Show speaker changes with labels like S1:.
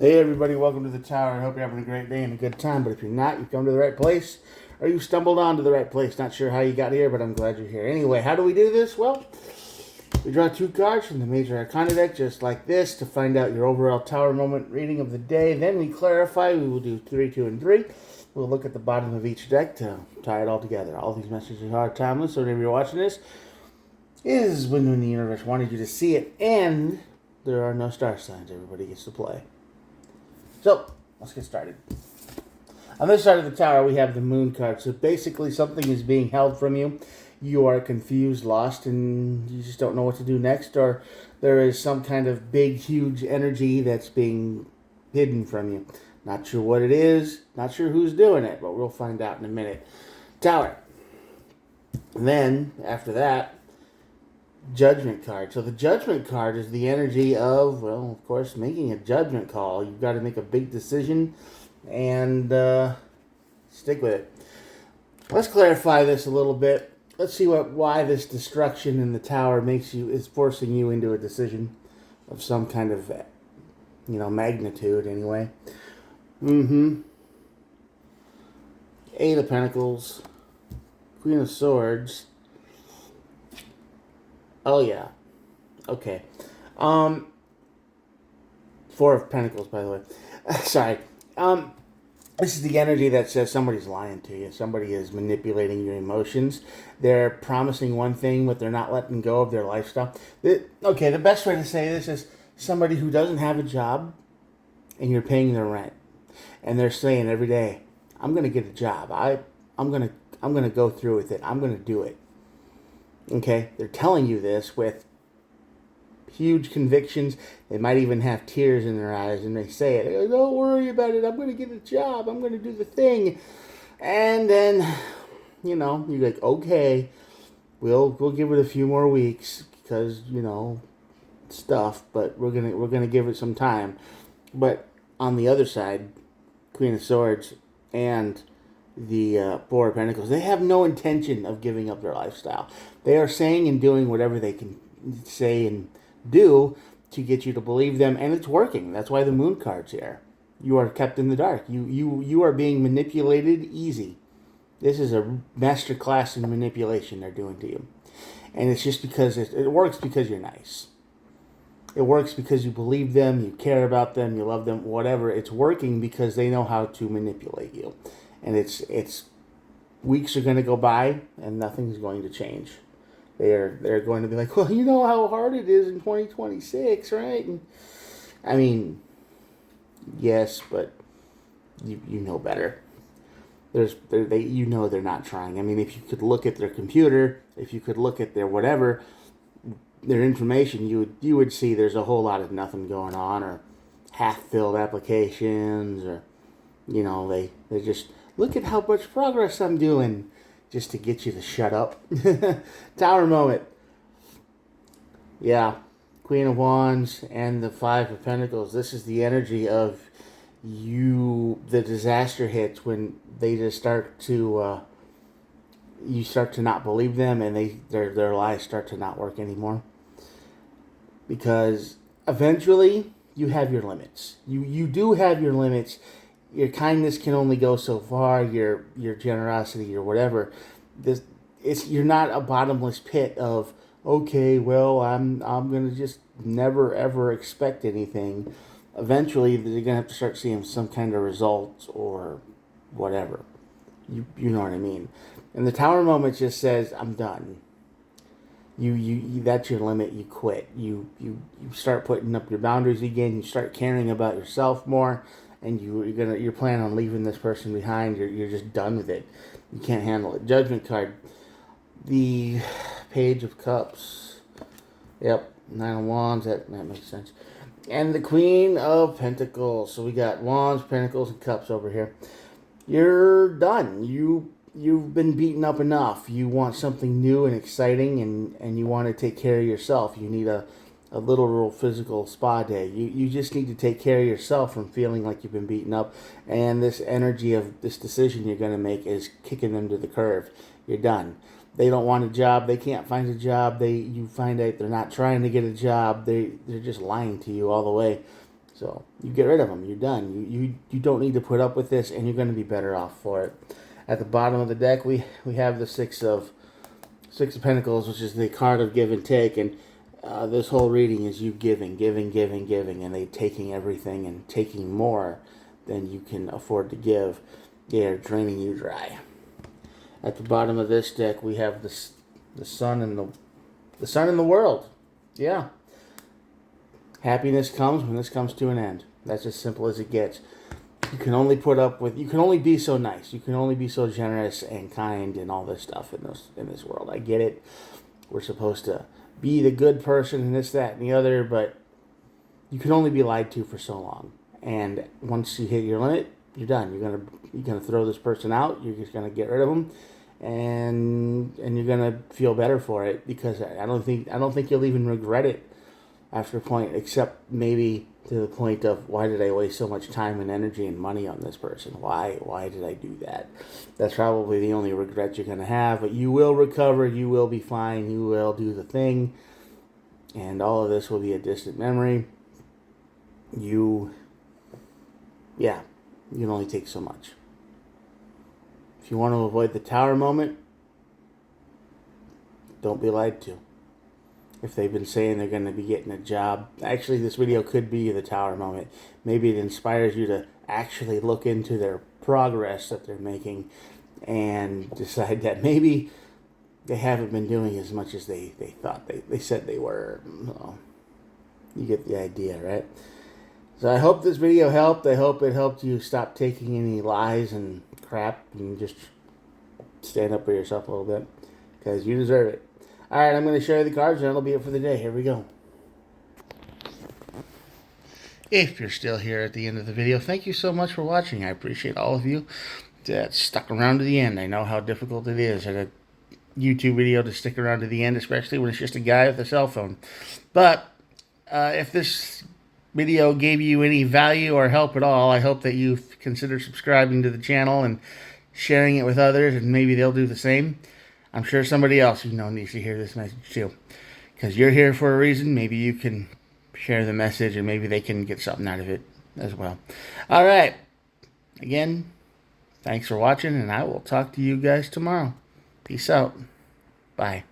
S1: Hey everybody, welcome to the tower. I hope you're having a great day and a good time. But if you're not, you've come to the right place, or you stumbled onto the right place. Not sure how you got here, but I'm glad you're here. Anyway, how do we do this? Well, we draw two cards from the Major Arcana deck, just like this, to find out your overall tower moment reading of the day. Then we clarify. We will do 3, 2, and 3. We'll look at the bottom of each deck to tie it all together. All these messages are timeless, so whenever you're watching this, is when the universe wanted you to see it, and there are no star signs. Everybody gets to play. So, let's get started. On this side of the tower, we have the moon card. So basically, something is being held from you. You are confused, lost, and you just don't know what to do next. Or there is some kind of big, huge energy that's being hidden from you. Not sure what it is. Not sure who's doing it, but we'll find out in a minute. Tower. Then, after that, Judgment card. So the Judgment card is the energy of, well, of course, making a judgment call. You've got to make a big decision and stick with it. Let's clarify this a little bit. Let's see why this destruction in the tower is forcing you into a decision of some kind of, magnitude anyway. Eight of Pentacles, Queen of Swords. Oh, yeah. Okay. Four of Pentacles, by the way. Sorry. This is the energy that says somebody's lying to you. Somebody is manipulating your emotions. They're promising one thing, but they're not letting go of their lifestyle. The best way to say this is somebody who doesn't have a job and you're paying their rent. And they're saying every day, I'm going to get a job. I'm going to go through with it. I'm going to do it. Okay, they're telling you this with huge convictions. They might even have tears in their eyes, and they say it. They go, don't worry about it. I'm going to get a job. I'm going to do the thing. And then, you're like, okay, we'll give it a few more weeks because stuff. But we're gonna give it some time. But on the other side, Queen of Swords and the Four of Pentacles, they have no intention of giving up their lifestyle. They are saying and doing whatever they can say and do to get you to believe them, and it's working. That's why the Moon card's here. You are kept in the dark. You are being manipulated easy. This is a master class in manipulation they're doing to you. And it's just because it works because you're nice. It works because you believe them, you care about them, you love them, whatever. It's working because they know how to manipulate you. And it's weeks are going to go by and nothing's going to change. They're going to be like, well, you know how hard it is in 2026, right? And, I mean, yes, but you know better. They're not trying. I mean, if you could look at their computer, if you could look at their whatever, their information, you would see there's a whole lot of nothing going on, or half-filled applications, or they just look at how much progress I'm doing, just to get you to shut up. Tower moment. Yeah, Queen of Wands and the Five of Pentacles. This is the energy of you. The disaster hits when they just start to. You start to not believe them, and their lies start to not work anymore. Because eventually you have your limits. You do have your limits. Your kindness can only go so far. Your generosity or whatever. You're not a bottomless pit of, okay, well, I'm gonna just never ever expect anything. Eventually they're gonna have to start seeing some kind of results or whatever. You know what I mean. And the Tower moment just says, I'm done. You that's your limit. You quit. You start putting up your boundaries again. You start caring about yourself more, and you're planning on leaving this person behind. You're just done with it. You can't handle it. Judgment card. The Page of Cups. Yep. Nine of Wands. That makes sense. And the Queen of Pentacles. So we got Wands, Pentacles, and Cups over here. You're done. You've been beaten up enough. You want something new and exciting, and you want to take care of yourself. You need a literal physical spa day. You just need to take care of yourself from feeling like you've been beaten up. And this energy of this decision you're going to make is kicking them to the curb. You're done. They don't want a job. They can't find a job. You find out they're not trying to get a job. They're just lying to you all the way. So you get rid of them. You're done. You don't need to put up with this, and you're going to be better off for it. At the bottom of the deck, we have the Six of Pentacles, which is the card of give and take, and this whole reading is you giving, and they taking everything and taking more than you can afford to give. They are draining you dry. At the bottom of this deck, we have the sun and the world. Yeah. Happiness comes when this comes to an end. That's as simple as it gets. You can only be so nice. You can only be so generous and kind and all this stuff in this world. I get it. We're supposed to be the good person and this, that, and the other, but you can only be lied to for so long. And once you hit your limit, you're done. You're gonna throw this person out. You're just gonna get rid of them, and you're gonna feel better for it, because I don't think you'll even regret it after a point, except maybe to the point of, why did I waste so much time and energy and money on this person? Why did I do that? That's probably the only regret you're going to have, but you will recover, you will be fine, you will do the thing, and all of this will be a distant memory. You can only take so much. If you want to avoid the tower moment, don't be lied to. If they've been saying they're going to be getting a job, actually this video could be the tower moment. Maybe it inspires you to actually look into their progress that they're making and decide that maybe they haven't been doing as much as they thought they said they were. Well, you get the idea, right? So I hope this video helped. I hope it helped you stop taking any lies and crap and just stand up for yourself a little bit, because you deserve it. Alright, I'm going to show you the cards, and that'll be it for the day. Here we go. If you're still here at the end of the video, thank you so much for watching. I appreciate all of you that stuck around to the end. I know how difficult it is at a YouTube video to stick around to the end, especially when it's just a guy with a cell phone. But if this video gave you any value or help at all, I hope that you consider subscribing to the channel and sharing it with others, and maybe they'll do the same. I'm sure somebody else needs to hear this message too, because you're here for a reason. Maybe you can share the message, and maybe they can get something out of it as well. All right. Again, thanks for watching, and I will talk to you guys tomorrow. Peace out. Bye.